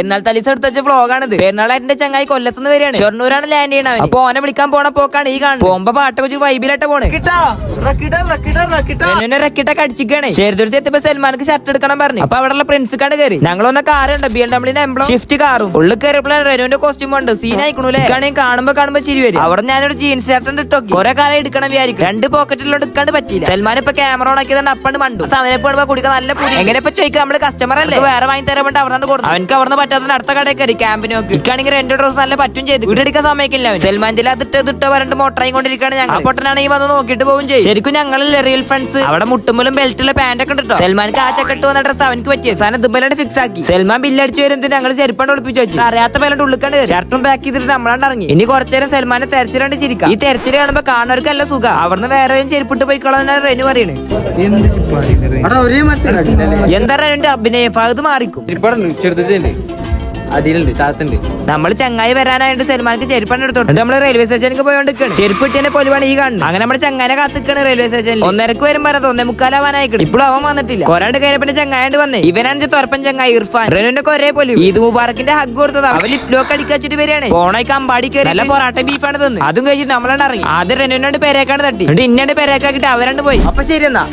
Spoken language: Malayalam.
എന്നാൽ തലീസ് എടുത്ത വ്ളോഗാണിത്. പെരുന്നാളായിട്ട് ചങ്ങായി കൊല്ലത്തുനിന്ന് വരികയാണ്. ഷൊർണൂരാണ് ലാൻഡ് ചെയ്യണത്. അപ്പൊ ഓനെ വിളിക്കാൻ പോണ പോക്കാണ് ഈ കാണുന്നത്. പോകുമ്പോ പാട്ട് വെച്ച് വൈബിലായിട്ട് പോണ്. റക്കിട്ടൊക്കെ അടിച്ചിക്കാണ്. ചെറുതുരുത്തി എത്തിയപ്പോ സൽമാർക്ക് ഷർട്ട് എടുക്കണം പറഞ്ഞു. അപ്പൊ അവിടെയുള്ള പ്രിൻസിക്കാണ് കയറി. ഞങ്ങളൊന്ന കാറുണ്ട് BMW എംബ്ലം ഷിഫ്റ്റ് കാറും. ഉള്ളിൽ കയറിയപ്പോഴാണ് റെനുവിന്റെ കോസ്റ്റ്യൂം ഉണ്ട്. സീനായിക്കണൂല്ലേ. കാണുമ്പോ ചിരി വരും. അവിടെ ഞാനൊരു ജീൻസ് ഷർട്ട് ഇട്ടോക്കി. കുറെ കാലം എടുക്കണം വിചാരിക്കും. 2 പോക്കറ്റിലോട്ട് എടുക്കാണ്ട് പറ്റില്ല. സൽമാൻ ഇപ്പൊ ക്യാമറ ഓൺ ആക്കിയതുകൊണ്ട് അപ്പണ്ട് മണ്ടു. സമയം പോകുമ്പോ കുടിക്കാൻ നല്ല പൂതി. എങ്ങനെ ഇപ്പൊ ചോദിക്കാം, നമ്മള് കസ്റ്റമർ അല്ലേ, വേറെ വാങ്ങി തരാൻ വേണ്ടി അവിടെ കൊടുത്തു. അവനക്ക് അവിടെ പറ്റാത്ത അടുത്ത കടയിൽ കയറി ക്യാമ്പിന് നോക്കി. ഇക്കാണെങ്കിൽ 2 ഡ്രസ് നല്ല പറ്റും ചെയ്തു. വീടെടുക്കാൻ സമയക്കില്ല. സൽമാന്റെ അതിട്ട് വരണ്ട് മോട്ടറായി കൊണ്ടിരിക്കുകയാണ്. ഞങ്ങൾ ആ പൊട്ടനാണെങ്കിൽ വന്ന് നോക്കിയിട്ട് പോകും ചെയ്യും. ശരിക്കും ഞങ്ങളല്ലേ റിയൽ ഫ്രണ്ട്സ്. അവിടെ മുട്ടുമ്പലും ബെൽറ്റുള്ള പാന്റ് ഒക്കെ ഉണ്ടോ. സൽമാൻക്ക് ആച്ചക്കെട്ട് വന്ന ഡ്രസ് അവനക്ക് പറ്റിയ സാധനം ദുബൈലായിട്ട് ഫിക്സ് ആക്കി. സൽമാൻ ബില്ലടിച്ചു വരുന്നത് ഞങ്ങൾ ചെരുപ്പാണ്ട് ഒളിപ്പിച്ചു വെച്ചു. അറിയാത്ത പേരുടെ ഉള്ളിക്കാണ്ട് ഷർട്ടും പാക്ക് ചെയ്തിട്ട് നമ്മളാണ്ട് ഇറങ്ങി. ഇനി കുറച്ചേരം സൽമാനെ തെരച്ചിലാണ്ട് ചിരിക്കാം. ഈ തെരച്ചിൽ കാണുമ്പോ കാണുന്നവർക്ക് നല്ല സുഖം. അവിടുന്ന് വേറെ ചെരുപ്പിട്ട് പോയിക്കോളാൻ റെനു പറയണ്. എന്താ റെനുവിന്റെ അഭിനയം ഫഹദ് മാറിക്കും. അതിലുണ്ട് താത്തുണ്ട്. നമ്മൾ ചങ്ങായി വരാനായിട്ട് സൽമാൻക്ക് ചെരുപ്പാണ് എടുത്തോണ്ട് നമ്മൾ റെയിൽവേ സ്റ്റേഷനിലേക്ക് പോയോണ്ടിരിക്കണം. ചെരുപ്പ് ഇട്ടിന്റെ പൊലിവാണ് ഈ കാണുന്നത്. അങ്ങനെ നമ്മുടെ ചങ്ങാനെ കാത്തിക്കാണ് റെയിൽവേ സ്റ്റേഷനിൽ. 1:30 വരും പറയാം. 1:45 ഇപ്പോഴും അവൻ വന്നിട്ടില്ല. കൊരാണ്ട് കഴിഞ്ഞ ചങ്ങായാണ്ട് വന്നേ. ഇവനാണ് തുറപ്പൻ ചങ്ങായി ഇർഫാൻ. റെനുവിന്റെ ഒരേ പോലെ ഈദ് മുബാറക്കിന്റെ ഹഗ് കൊടുത്തത്. അവൻ ലിപ്ലോക്ക് അടിക്കച്ചിട്ട് വരികയാണ്. പോണയ്ക്ക് അമ്പാടി കയറി നല്ല പൊറാട്ട ബീഫാണ് തന്നു. അതും കഴിച്ചിട്ട് നമ്മളാണ്ട് ഇറങ്ങി. ആദ്യം റെനുവിനോട് പെരേക്കാണ്ട് തട്ടി. ഇന്നാണ്ട് പെരേക്കാക്കിട്ട് അവരാണ്ട് പോയി. അപ്പൊ ശരി എന്നാ.